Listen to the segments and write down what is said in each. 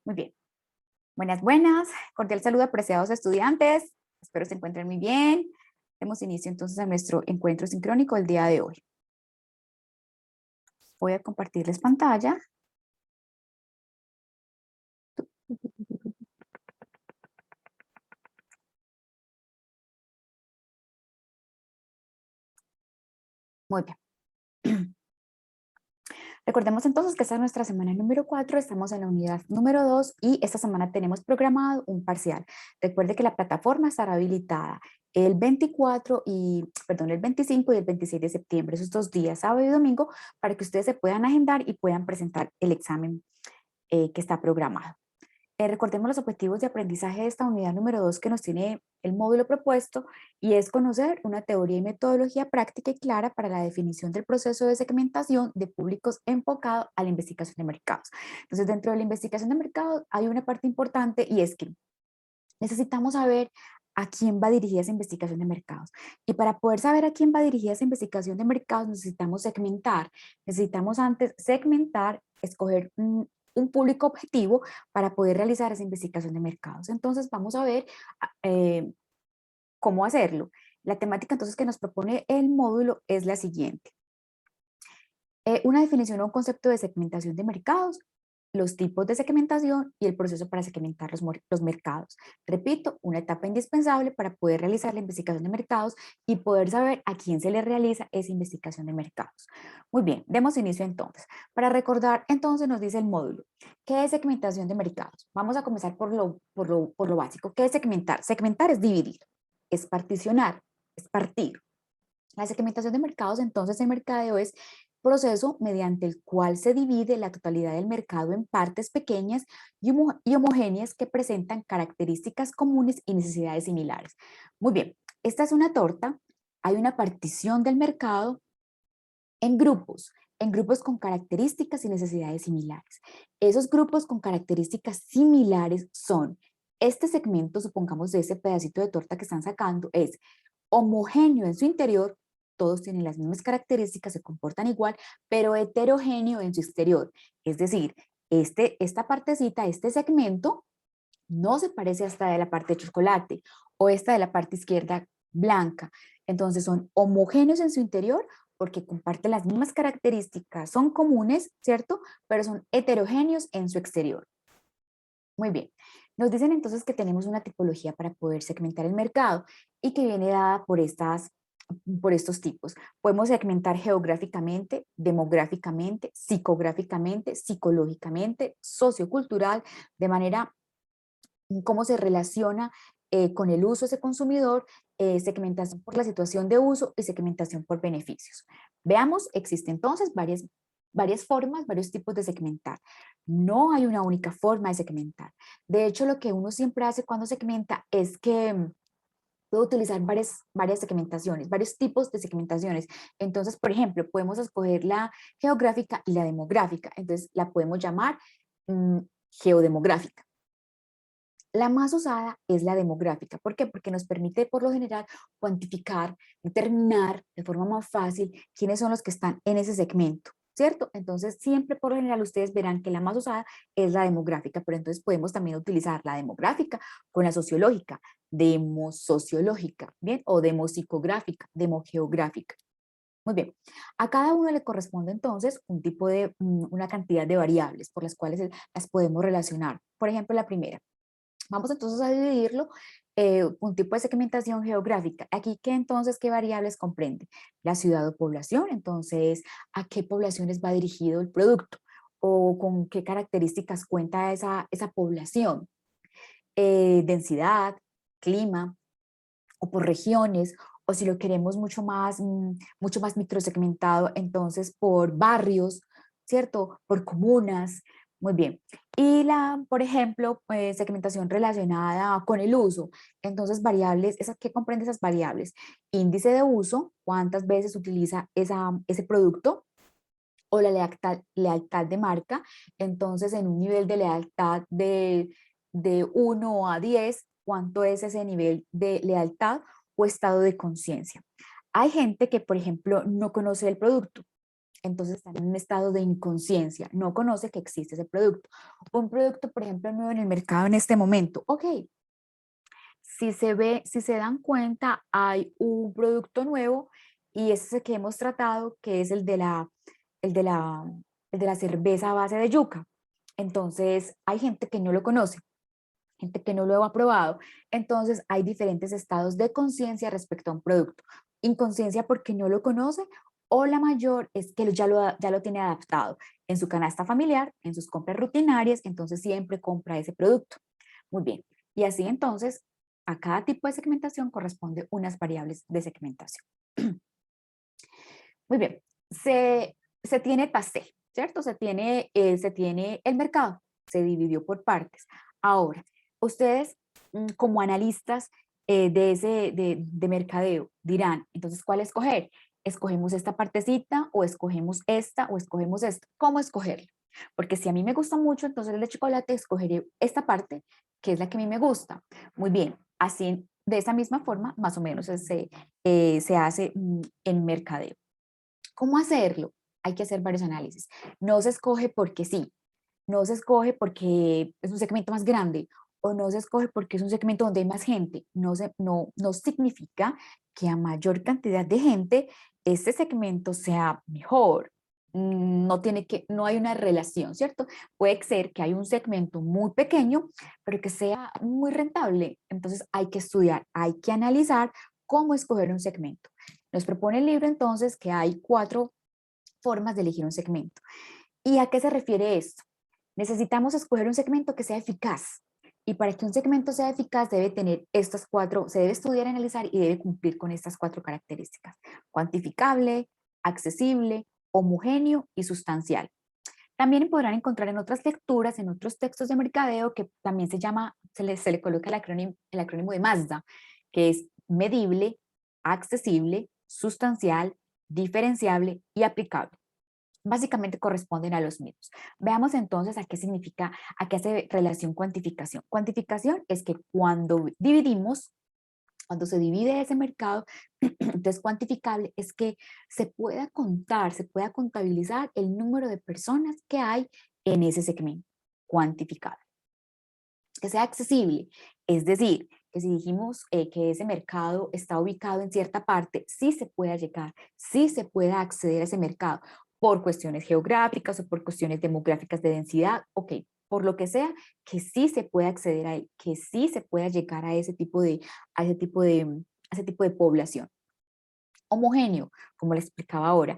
Muy bien. Buenas, buenas. Cordial saludo, apreciados estudiantes. Espero se encuentren muy bien. Demos inicio entonces a nuestro encuentro sincrónico el día de hoy. Voy a compartirles pantalla. Muy bien. Recordemos entonces que esta es nuestra semana número 4, estamos en la unidad número 2 y esta semana tenemos programado un parcial. Recuerde que la plataforma estará habilitada el 25 y el 26 de septiembre, esos 2 días, sábado y domingo, para que ustedes se puedan agendar y puedan presentar el examen que está programado. Recordemos los objetivos de aprendizaje de esta unidad número 2 que nos tiene el módulo propuesto y es conocer una teoría y metodología práctica y clara para la definición del proceso de segmentación de públicos enfocado a la investigación de mercados. Entonces, dentro de la investigación de mercados hay una parte importante y es que necesitamos saber a quién va dirigida esa investigación de mercados. Y para poder saber a quién va dirigida esa investigación de mercados necesitamos segmentar. Necesitamos antes segmentar, escoger un público objetivo para poder realizar esa investigación de mercados. Entonces vamos a ver cómo hacerlo. La temática entonces que nos propone el módulo es la siguiente. Una definición o un concepto de segmentación de mercados, los tipos de segmentación y el proceso para segmentar los mercados. Repito, una etapa indispensable para poder realizar la investigación de mercados y poder saber a quién se le realiza esa investigación de mercados. Muy bien, demos inicio entonces. Para recordar, entonces nos dice el módulo, ¿qué es segmentación de mercados? Vamos a comenzar por lo básico. ¿Qué es segmentar? Segmentar es dividir, es particionar, es partir. La segmentación de mercados, entonces, en mercadeo es proceso mediante el cual se divide la totalidad del mercado en partes pequeñas y homogéneas que presentan características comunes y necesidades similares. Muy bien, esta es una torta, hay una partición del mercado en grupos con características y necesidades similares. Esos grupos con características similares son, este segmento, supongamos de ese pedacito de torta que están sacando, es homogéneo en su interior, todos tienen las mismas características, se comportan igual, pero heterogéneo en su exterior. Es decir, esta partecita, este segmento, no se parece a esta de la parte de chocolate o esta de la parte izquierda blanca. Entonces son homogéneos en su interior porque comparten las mismas características, son comunes, ¿cierto? Pero son heterogéneos en su exterior. Muy bien. Nos dicen entonces que tenemos una tipología para poder segmentar el mercado y que viene dada por estos tipos. Podemos segmentar geográficamente, demográficamente, psicográficamente, psicológicamente, sociocultural, de manera cómo se relaciona con el uso de ese consumidor, segmentación por la situación de uso y segmentación por beneficios. Veamos, existen entonces varias formas, varios tipos de segmentar. No hay una única forma de segmentar. De hecho, lo que uno siempre hace cuando segmenta es que puede utilizar varias segmentaciones, varios tipos de segmentaciones. Entonces, por ejemplo, podemos escoger la geográfica y la demográfica. Entonces, la podemos llamar geodemográfica. La más usada es la demográfica. ¿Por qué? Porque nos permite, por lo general, cuantificar, determinar de forma más fácil quiénes son los que están en ese segmento, ¿cierto? Entonces, siempre por lo general ustedes verán que la más usada es la demográfica, pero entonces podemos también utilizar la demográfica con la sociológica, demosociológica, ¿bien? O demopsicográfica, demogeográfica. Muy bien, a cada uno le corresponde entonces un tipo una cantidad de variables por las cuales las podemos relacionar. Por ejemplo, la primera. Vamos entonces a dividirlo, un tipo de segmentación geográfica. Aquí, ¿qué variables comprende? La ciudad o población, entonces, ¿a qué poblaciones va dirigido el producto? ¿O con qué características cuenta esa población? Densidad, clima, o por regiones, o si lo queremos mucho más microsegmentado, entonces por barrios, ¿cierto? Por comunas. Muy bien. Y por ejemplo, segmentación relacionada con el uso. Entonces, variables, ¿qué comprende esas variables? Índice de uso, cuántas veces utiliza ese producto, o la lealtad de marca. Entonces, en un nivel de lealtad de 1 a 10, ¿cuánto es ese nivel de lealtad o estado de conciencia? Hay gente que, por ejemplo, no conoce el producto. entonces está en un estado de inconsciencia, no conoce que existe ese producto. Un producto, por ejemplo, nuevo en el mercado en este momento, ok, si se dan cuenta, hay un producto nuevo y ese es el que hemos tratado, que es el de la, el de la cerveza a base de yuca. Entonces, hay gente que no lo conoce, gente que no lo ha probado. Entonces, hay diferentes estados de conciencia respecto a un producto. Inconsciencia porque no lo conoce o la mayor es que ya lo tiene adaptado en su canasta familiar, en sus compras rutinarias, entonces siempre compra ese producto. Muy bien. Y así entonces, a cada tipo de segmentación corresponde unas variables de segmentación. Muy bien. Se tiene pastel, ¿cierto? Se tiene el mercado, se dividió por partes. Ahora, ustedes como analistas de mercadeo dirán, entonces, ¿cuál escoger? ¿Escogemos esta partecita o escogemos esta o escogemos esta? ¿Cómo escogerla? Porque si a mí me gusta mucho, entonces el de chocolate escogeré esta parte, que es la que a mí me gusta. Muy bien, así de esa misma forma, más o menos se hace en mercadeo. ¿Cómo hacerlo? Hay que hacer varios análisis. No se escoge porque sí, no se escoge porque es un segmento más grande o no se escoge porque es un segmento donde hay más gente. No significa que a mayor cantidad de gente este segmento sea mejor. No hay una relación, ¿cierto? Puede ser que hay un segmento muy pequeño, pero que sea muy rentable. Entonces hay que estudiar, hay que analizar cómo escoger un segmento. Nos propone el libro entonces que hay 4 formas de elegir un segmento. ¿Y a qué se refiere esto? Necesitamos escoger un segmento que sea eficaz. Y para que un segmento sea eficaz debe tener estas 4, se debe estudiar, analizar y debe cumplir con estas 4 características. Cuantificable, accesible, homogéneo y sustancial. También podrán encontrar en otras lecturas, en otros textos de mercadeo, que también se le coloca el acrónimo de Mazda, que es medible, accesible, sustancial, diferenciable y aplicable. Básicamente corresponden a los mismos. Veamos entonces a qué significa, a qué hace relación cuantificación. Cuantificación es que cuando se divide ese mercado, entonces cuantificable es que se pueda contar, se pueda contabilizar el número de personas que hay en ese segmento. Cuantificable. Que sea accesible, es decir, que si dijimos que ese mercado está ubicado en cierta parte, sí se pueda llegar, sí se pueda acceder a ese mercado por cuestiones geográficas o por cuestiones demográficas de densidad, ok, por lo que sea, que sí se pueda acceder a él, que sí se pueda llegar a ese tipo a ese tipo a ese tipo de población. Homogéneo, como le explicaba ahora.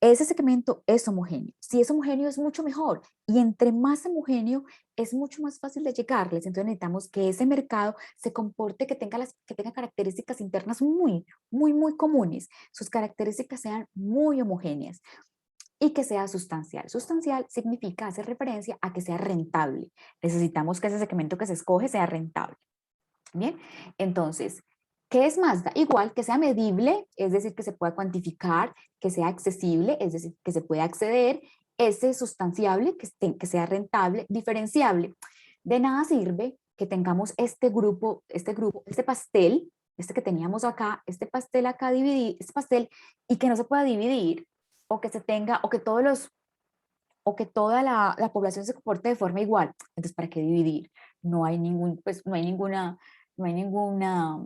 Ese segmento es homogéneo. Si es homogéneo es mucho mejor y entre más homogéneo es mucho más fácil de llegarles. Entonces necesitamos que ese mercado se comporte, que tenga características internas muy comunes. Sus características sean muy homogéneas y que sea sustancial. Sustancial significa hacer referencia a que sea rentable. Necesitamos que ese segmento que se escoge sea rentable. Bien, entonces, ¿qué es Mazda? Igual que sea medible, es decir, que se pueda cuantificar, que sea accesible, es decir, que se pueda acceder, ese sustanciable, que sea rentable, diferenciable. De nada sirve que tengamos este pastel, este que teníamos acá, este pastel acá dividido, este pastel, y que no se pueda dividir, o que se tenga, o que toda la población se comporte de forma igual. Entonces, ¿para qué dividir? No hay ningún, pues, no hay ninguna, no hay ninguna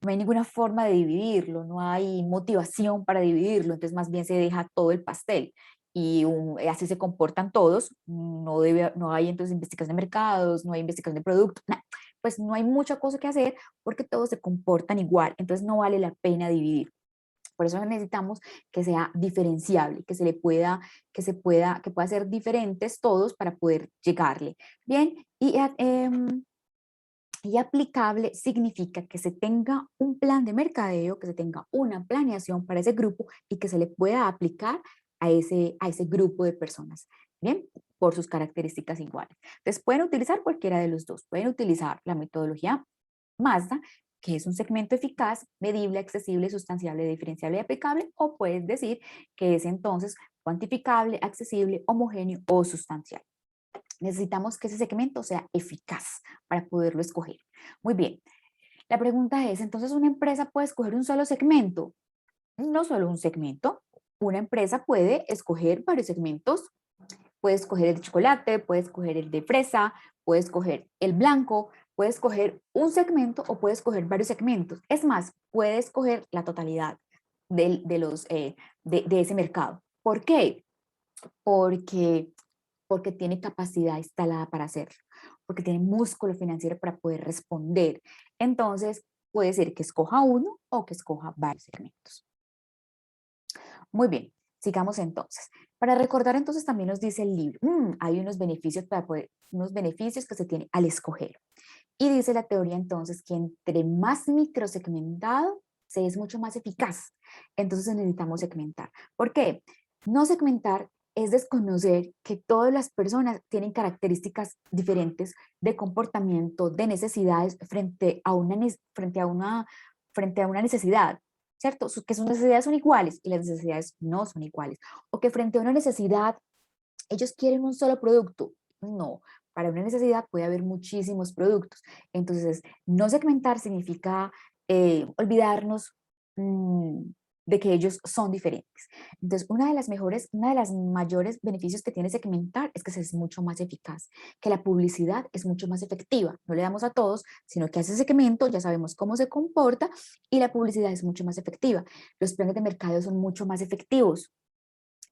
no hay ninguna forma de dividirlo, no hay motivación para dividirlo, entonces más bien se deja todo el pastel y así se comportan todos, no hay entonces investigación de mercados, no hay investigación de productos, pues no hay mucha cosa que hacer porque todos se comportan igual, entonces no vale la pena dividir. Por eso necesitamos que sea diferenciable, que pueda ser diferentes todos para poder llegarle. Bien, y aplicable significa que se tenga un plan de mercadeo, que se tenga una planeación para ese grupo y que se le pueda aplicar a ese grupo de personas. Bien, por sus características iguales. Entonces pueden utilizar cualquiera de los dos. Pueden utilizar la metodología Mazda, que es un segmento eficaz, medible, accesible, sustanciable, diferenciable y aplicable, o puedes decir que es entonces cuantificable, accesible, homogéneo o sustancial. Necesitamos que ese segmento sea eficaz para poderlo escoger. Muy bien. La pregunta es, entonces, ¿una empresa puede escoger un solo segmento? No solo un segmento, una empresa puede escoger varios segmentos. Puede escoger el de chocolate, puede escoger el de fresa, puede escoger el blanco, puede escoger un segmento o puede escoger varios segmentos. Es más, puede escoger la totalidad de ese mercado. ¿Por qué? Porque, porque tiene capacidad instalada para hacerlo, porque tiene músculo financiero para poder responder. Entonces, puede ser que escoja uno o que escoja varios segmentos. Muy bien, sigamos entonces. Para recordar entonces también nos dice el libro, hay unos beneficios unos beneficios que se tienen al escoger. Y dice la teoría entonces que entre más microsegmentado se es mucho más eficaz. Entonces necesitamos segmentar. ¿Por qué? No segmentar es desconocer que todas las personas tienen características diferentes de comportamiento, de necesidades frente a una necesidad, ¿cierto? Que sus necesidades son iguales y las necesidades no son iguales. O que frente a una necesidad ellos quieren un solo producto. No, para una necesidad puede haber muchísimos productos. Entonces, no segmentar significa olvidarnos de que ellos son diferentes. Entonces, una de las mayores beneficios que tiene segmentar es que es mucho más eficaz, que la publicidad es mucho más efectiva. No le damos a todos, sino que hace segmento, ya sabemos cómo se comporta y la publicidad es mucho más efectiva. Los planes de mercado son mucho más efectivos.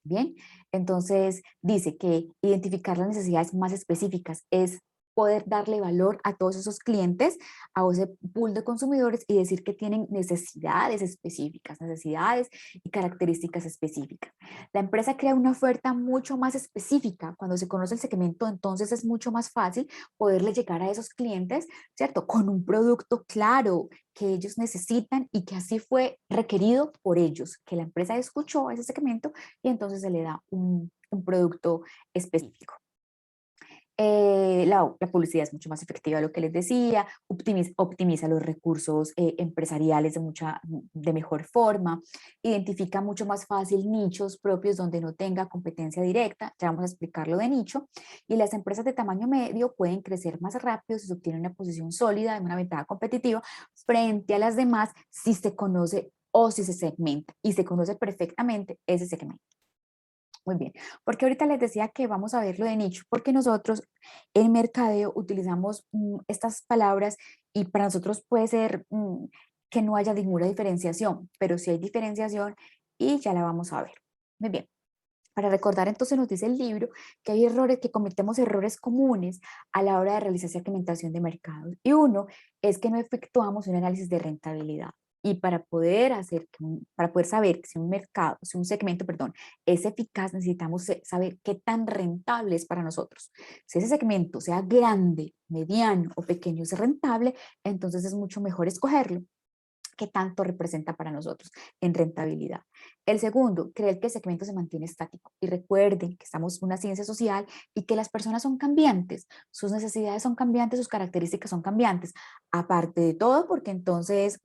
Bien, entonces dice que identificar las necesidades más específicas es poder darle valor a todos esos clientes, a ese pool de consumidores y decir que tienen necesidades específicas, necesidades y características específicas. La empresa crea una oferta mucho más específica. Cuando se conoce el segmento, entonces es mucho más fácil poderle llegar a esos clientes, ¿cierto? Con un producto claro que ellos necesitan y que así fue requerido por ellos, que la empresa escuchó a ese segmento y entonces se le da un producto específico. La publicidad es mucho más efectiva, lo que les decía, optimiza los recursos empresariales de mejor forma, identifica mucho más fácil nichos propios donde no tenga competencia directa, ya vamos a explicar lo de nicho, y las empresas de tamaño medio pueden crecer más rápido si se obtiene una posición sólida, en una ventaja competitiva frente a las demás si se conoce o si se segmenta, y se conoce perfectamente ese segmento. Muy bien, porque ahorita les decía que vamos a ver lo de nicho, porque nosotros en mercadeo utilizamos estas palabras y para nosotros puede ser que no haya ninguna diferenciación, pero sí hay diferenciación y ya la vamos a ver. Muy bien, para recordar entonces nos dice el libro que hay errores, que cometemos errores comunes a la hora de realizar segmentación de mercados y uno es que no efectuamos un análisis de rentabilidad. Y para poder para poder saber si un mercado, si un segmento, perdón, es eficaz, necesitamos saber qué tan rentable es para nosotros. Si ese segmento, sea grande, mediano o pequeño, es rentable, entonces es mucho mejor escogerlo. ¿Qué tanto representa para nosotros en rentabilidad? El segundo, creer que el segmento se mantiene estático. Y recuerden que estamos en una ciencia social y que las personas son cambiantes, sus necesidades son cambiantes, sus características son cambiantes. Aparte de todo, porque entonces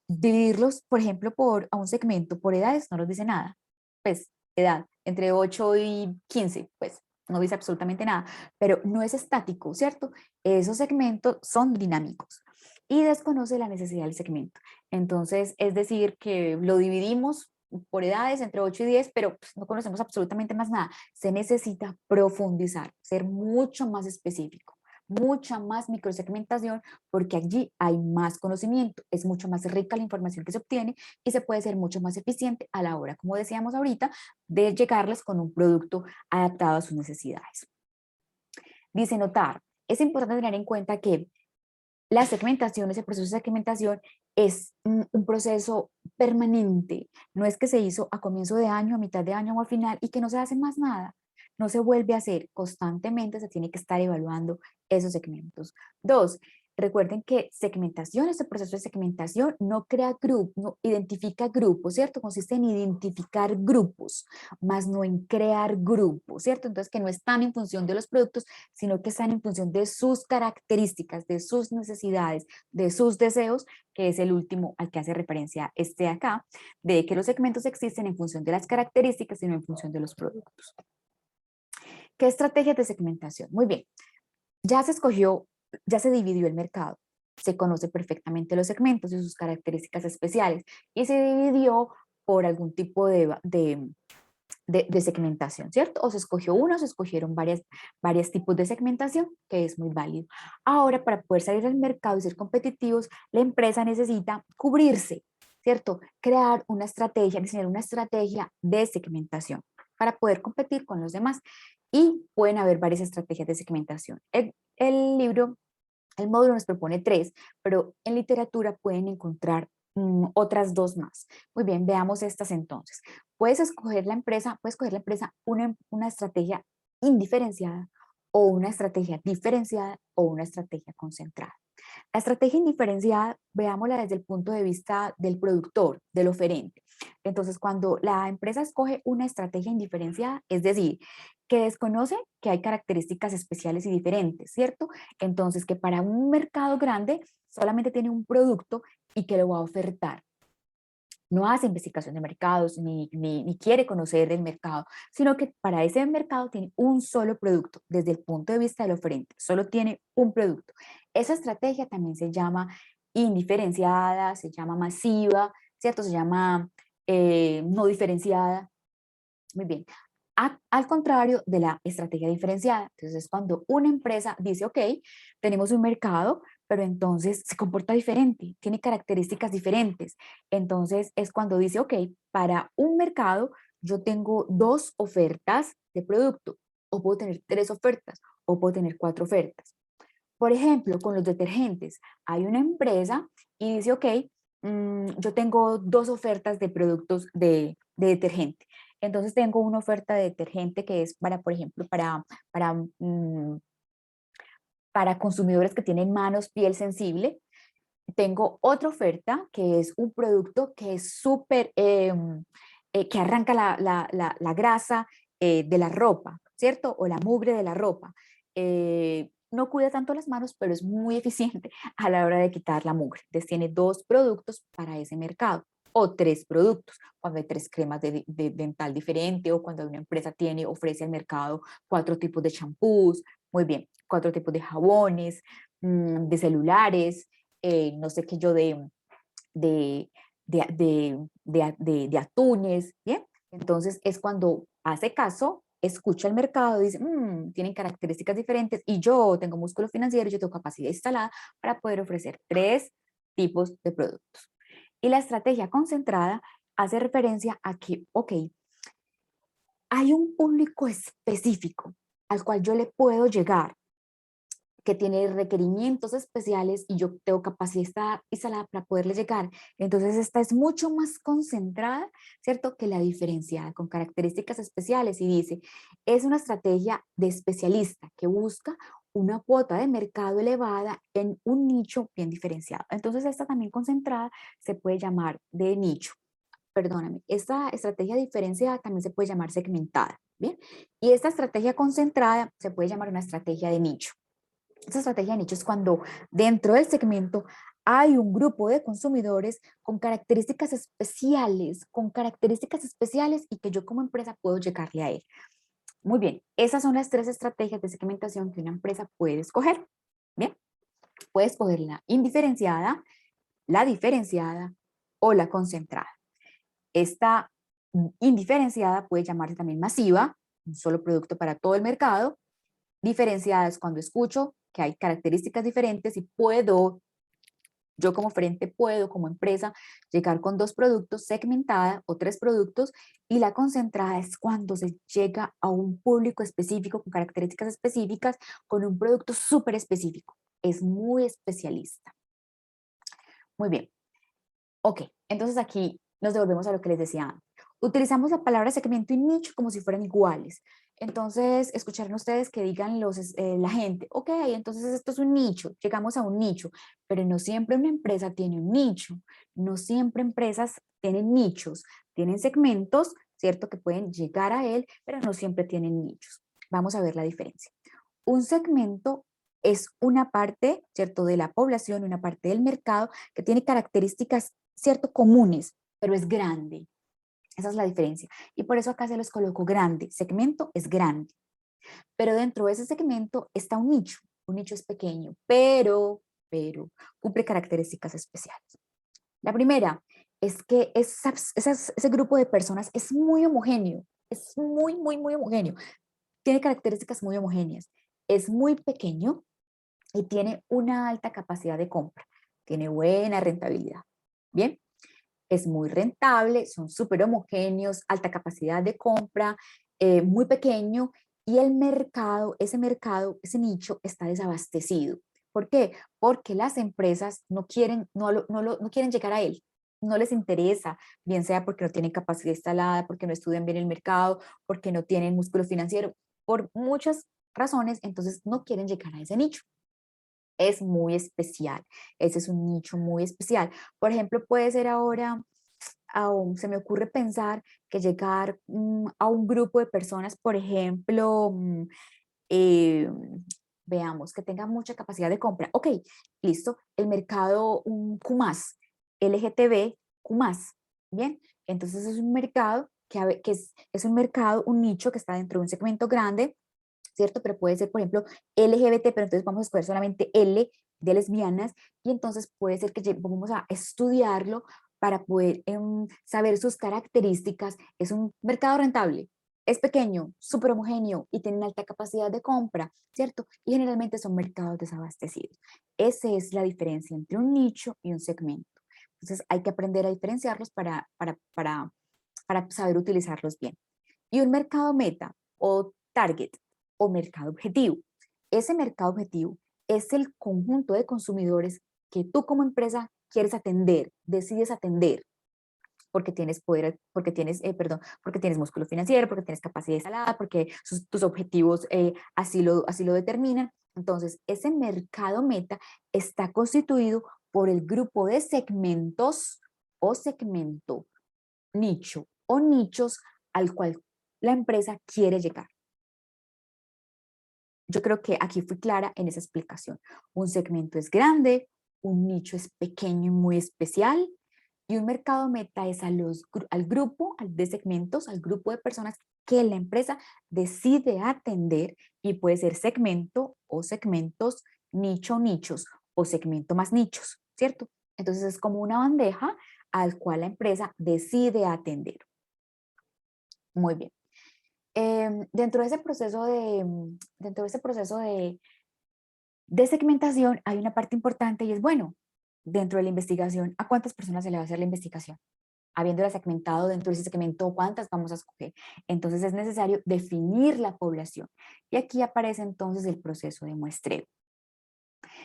dividirlos, por ejemplo, a un segmento por edades no nos dice nada. Pues edad, entre 8 y 15, pues no dice absolutamente nada, pero no es estático, ¿cierto? Esos segmentos son dinámicos y desconoce la necesidad del segmento. Entonces, es decir, que lo dividimos por edades entre 8 y 10, pero pues, no conocemos absolutamente más nada. Se necesita profundizar, ser mucho más específico, mucha más microsegmentación, porque allí hay más conocimiento, es mucho más rica la información que se obtiene y se puede ser mucho más eficiente a la hora, como decíamos ahorita, de llegarles con un producto adaptado a sus necesidades. Dice notar, es importante tener en cuenta que la segmentación, ese proceso de segmentación es un proceso permanente, no es que se hizo a comienzo de año, a mitad de año o al final y que no se hace más nada, no se vuelve a hacer, constantemente se tiene que estar evaluando esos segmentos. Dos, recuerden que segmentación, este proceso de segmentación no crea grupos, no identifica grupos, ¿cierto? Consiste en identificar grupos, más no en crear grupos, ¿cierto? Entonces que no están en función de los productos, sino que están en función de sus características, de sus necesidades, de sus deseos, que es el último al que hace referencia este acá, de que los segmentos existen en función de las características y no en función de los productos. ¿Qué estrategias de segmentación? Muy bien, ya se escogió, ya se dividió el mercado, se conoce perfectamente los segmentos y sus características especiales y se dividió por algún tipo de segmentación, ¿cierto? O se escogió uno, o se escogieron varios tipos de segmentación, que es muy válido. Ahora, para poder salir al mercado y ser competitivos, la empresa necesita cubrirse, ¿cierto? Crear una estrategia, diseñar una estrategia de segmentación para poder competir con los demás. Y pueden haber varias estrategias de segmentación. El libro, el módulo nos propone 3, pero en literatura pueden encontrar otras 2 más. Muy bien, veamos estas entonces. Puedes escoger la empresa una estrategia indiferenciada o una estrategia diferenciada o una estrategia concentrada. La estrategia indiferenciada, veámosla desde el punto de vista del productor, del oferente. Entonces, cuando la empresa escoge una estrategia indiferenciada, es decir, que desconoce que hay características especiales y diferentes, ¿cierto? Entonces, que para un mercado grande solamente tiene un producto y que lo va a ofertar. No hace investigación de mercados ni quiere conocer el mercado, sino que para ese mercado tiene un solo producto. Desde el punto de vista del oferente, solo tiene un producto. Esa estrategia también se llama indiferenciada, se llama masiva, ¿cierto? Se llama no diferenciada. Muy bien. Al contrario de la estrategia diferenciada. Entonces, cuando una empresa dice, ok, tenemos un mercado, pero entonces se comporta diferente, tiene características diferentes. Entonces, es cuando dice, ok, para un mercado yo tengo 2 ofertas de producto, o puedo tener 3 ofertas, o puedo tener 4 ofertas. Por ejemplo, con los detergentes, hay una empresa y dice, ok, yo tengo 2 ofertas de productos de detergente. Entonces tengo una oferta de detergente que es para, por ejemplo, para, mm, para consumidores que tienen manos, piel sensible. Tengo otra oferta que es un producto que es súper, que arranca la grasa de la ropa, ¿cierto? O la mugre de la ropa. No cuida tanto las manos, pero es muy eficiente a la hora de quitar la mugre. Entonces tiene 2 productos para ese mercado o 3 productos, cuando hay 3 cremas de dental diferente o cuando una empresa ofrece al mercado 4 tipos de champús, muy bien, 4 tipos de jabones, de celulares, no sé qué yo, de, de atunes, ¿bien? Entonces es cuando hace caso, escucha el mercado, dice, tienen características diferentes y yo tengo músculo financiero, yo tengo capacidad instalada para poder ofrecer 3 tipos de productos. Y la estrategia concentrada hace referencia a que, ok, hay un público específico al cual yo le puedo llegar, que tiene requerimientos especiales y yo tengo capacidad instalada para poderle llegar. Entonces esta es mucho más concentrada, ¿cierto? Que la diferenciada, con características especiales y dice, es una estrategia de especialista que busca una cuota de mercado elevada en un nicho bien diferenciado. Entonces esta también concentrada se puede llamar de nicho. Perdóname, esta estrategia diferenciada también se puede llamar segmentada, ¿bien? Y esta estrategia concentrada se puede llamar una estrategia de nicho. Esta estrategia de nicho es cuando dentro del segmento hay un grupo de consumidores con características especiales y que yo como empresa puedo llegarle a él. Muy bien, esas son las 3 estrategias de segmentación que una empresa puede escoger. Bien, puede escoger la indiferenciada, la diferenciada o la concentrada. Esta indiferenciada puede llamarse también masiva, un solo producto para todo el mercado. Diferenciada es cuando escucho que hay características diferentes y yo como frente puedo, como empresa, llegar con 2 productos, segmentada o 3 productos, y la concentrada es cuando se llega a un público específico con características específicas, con un producto súper específico. Es muy especialista. Muy bien. Ok, entonces aquí nos devolvemos a lo que les decía antes. Utilizamos la palabra segmento y nicho como si fueran iguales. Entonces, escucharon ustedes que digan la gente, ok, entonces esto es un nicho, llegamos a un nicho, pero no siempre una empresa tiene un nicho, no siempre empresas tienen nichos, tienen segmentos, ¿cierto? Que pueden llegar a él, pero no siempre tienen nichos. Vamos a ver la diferencia. Un segmento es una parte, ¿cierto?, de la población, una parte del mercado que tiene características, ¿cierto?, comunes, pero es grande. Esa es la diferencia. Y por eso acá se los coloco grande. Segmento es grande. Pero dentro de ese segmento está un nicho. Un nicho es pequeño, pero cumple características especiales. La primera, es que ese grupo de personas es muy homogéneo, es muy homogéneo, tiene características muy homogéneas, es muy pequeño y tiene una alta capacidad de compra, tiene buena rentabilidad. Bien, es muy rentable, son súper homogéneos, alta capacidad de compra, muy pequeño, y el mercado, ese nicho está desabastecido. ¿Por qué? Porque las empresas no quieren, no quieren llegar a él, no les interesa, bien sea porque no tienen capacidad instalada, porque no estudian bien el mercado, porque no tienen músculo financiero, por muchas razones, entonces no quieren llegar a ese nicho. Es muy especial, ese es un nicho muy especial. Por ejemplo, puede ser ahora, se me ocurre pensar que llegar a un grupo de personas, por ejemplo, eh, veamos, que tengan mucha capacidad de compra. Ok, listo, el mercado un Q+, LGTB Q+, bien, entonces es un mercado que es un mercado, un nicho que está dentro de un segmento grande, ¿cierto? Pero puede ser, por ejemplo, LGBT, pero entonces vamos a escoger solamente L de lesbianas, y entonces puede ser que vamos a estudiarlo para poder saber sus características. Es un mercado rentable, es pequeño, súper homogéneo y tiene una alta capacidad de compra, ¿cierto? Y generalmente son mercados desabastecidos. Esa es la diferencia entre un nicho y un segmento. Entonces hay que aprender a diferenciarlos para saber utilizarlos bien. Y un mercado meta o target o mercado objetivo. Ese mercado objetivo es el conjunto de consumidores que tú como empresa quieres atender, decides atender, porque tienes poder, porque tienes músculo financiero, porque tienes capacidad instalada, porque tus objetivos así lo determinan. Entonces, ese mercado meta está constituido por el grupo de segmentos o segmento, nicho o nichos al cual la empresa quiere llegar. Yo creo que aquí fui clara en esa explicación. Un segmento es grande, un nicho es pequeño y muy especial, y un mercado meta es al grupo de segmentos, al grupo de personas que la empresa decide atender, y puede ser segmento o segmentos, nicho, nichos o segmento más nichos, ¿cierto? Entonces es como una bandeja al cual la empresa decide atender. Muy bien. Dentro de ese proceso de segmentación hay una parte importante, y es, bueno, dentro de la investigación, ¿a cuántas personas se le va a hacer la investigación? Habiéndola segmentado dentro de ese segmento, ¿cuántas vamos a escoger? Entonces es necesario definir la población. Y aquí aparece entonces el proceso de muestreo.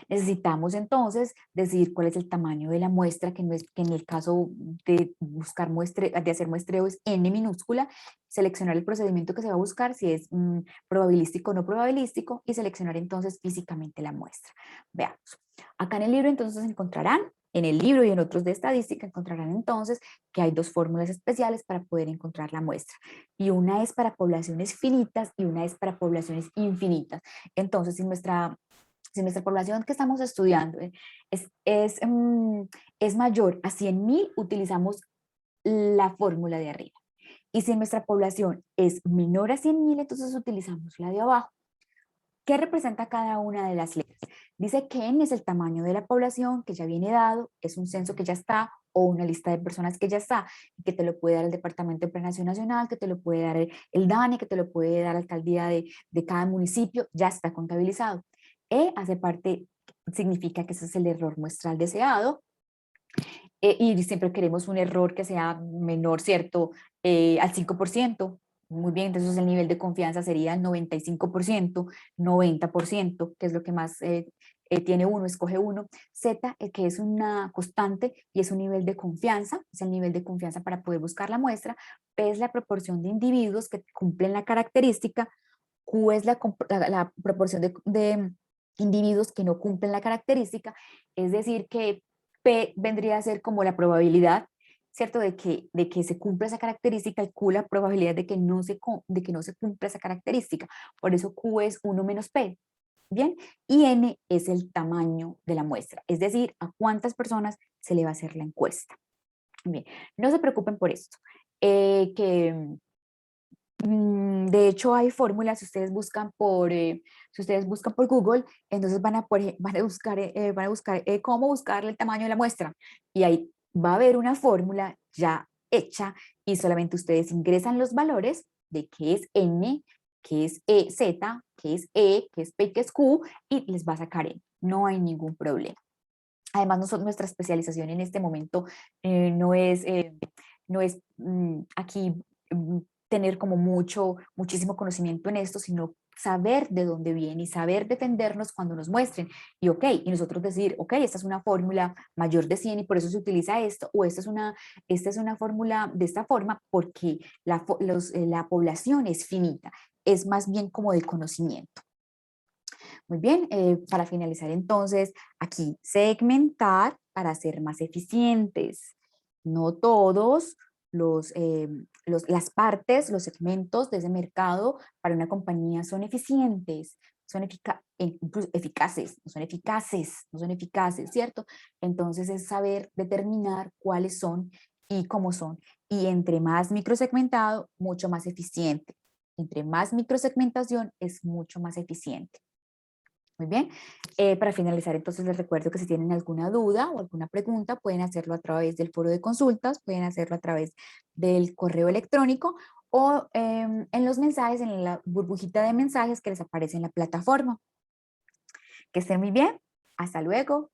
Necesitamos entonces decidir cuál es el tamaño de la muestra, que en el caso de de hacer muestreo es N minúscula, seleccionar el procedimiento que se va a buscar, si es probabilístico o no probabilístico, y seleccionar entonces físicamente la muestra. Veamos. Acá en el libro entonces encontrarán, en el libro y en otros de estadística, encontrarán entonces que hay dos fórmulas especiales para poder encontrar la muestra. Y una es para poblaciones finitas y una es para poblaciones infinitas. Entonces, si nuestra población que estamos estudiando es mayor a 100.000, utilizamos la fórmula de arriba. Y si nuestra población es menor a 100.000, entonces utilizamos la de abajo. ¿Qué representa cada una de las letras? Dice que N es el tamaño de la población que ya viene dado, es un censo que ya está o una lista de personas que ya está, y que te lo puede dar el Departamento de Planeación Nacional, que te lo puede dar el DANE, que te lo puede dar la alcaldía de cada municipio, ya está contabilizado. E hace parte, significa que ese es el error muestral deseado, y siempre queremos un error que sea menor, ¿cierto? Al 5%. Muy bien, entonces el nivel de confianza sería el 95%, 90%, que es lo que más tiene uno, escoge uno. Z, que es una constante y es un nivel de confianza, es el nivel de confianza para poder buscar la muestra. P es la proporción de individuos que cumplen la característica. Q es la proporción de individuos que no cumplen la característica, es decir, que P vendría a ser como la probabilidad, ¿cierto? De que se cumpla esa característica, y Q la probabilidad de que no se cumpla esa característica. Por eso Q es 1 menos P. Bien, y N es el tamaño de la muestra, es decir, a cuántas personas se le va a hacer la encuesta. Bien, no se preocupen por esto, de hecho, hay fórmulas. Si ustedes buscan por Google, entonces van a buscar cómo buscar el tamaño de la muestra, y hay va a haber una fórmula ya hecha y solamente ustedes ingresan los valores de qué es N, qué es Z, qué es E, qué es P, qué es Q y les va a sacar N. No hay ningún problema. Además, nuestra especialización en este momento no es aquí tener como muchísimo conocimiento en esto, sino saber de dónde viene y saber defendernos cuando nos muestren. Y y nosotros decir, esta es una fórmula mayor de 100 y por eso se utiliza esto, o esta es una fórmula de esta forma porque la población es finita, es más bien como de conocimiento. Muy bien, para finalizar entonces, aquí segmentar para ser más eficientes. No todos las partes, los segmentos de ese mercado para una compañía son eficientes, son incluso eficaces, no son eficaces, ¿cierto? Entonces es saber determinar cuáles son y cómo son. Y entre más microsegmentado, mucho más eficiente. Entre más microsegmentación es mucho más eficiente. Muy bien, para finalizar entonces les recuerdo que si tienen alguna duda o alguna pregunta pueden hacerlo a través del foro de consultas, pueden hacerlo a través del correo electrónico o en los mensajes, en la burbujita de mensajes que les aparece en la plataforma. Que estén muy bien, hasta luego.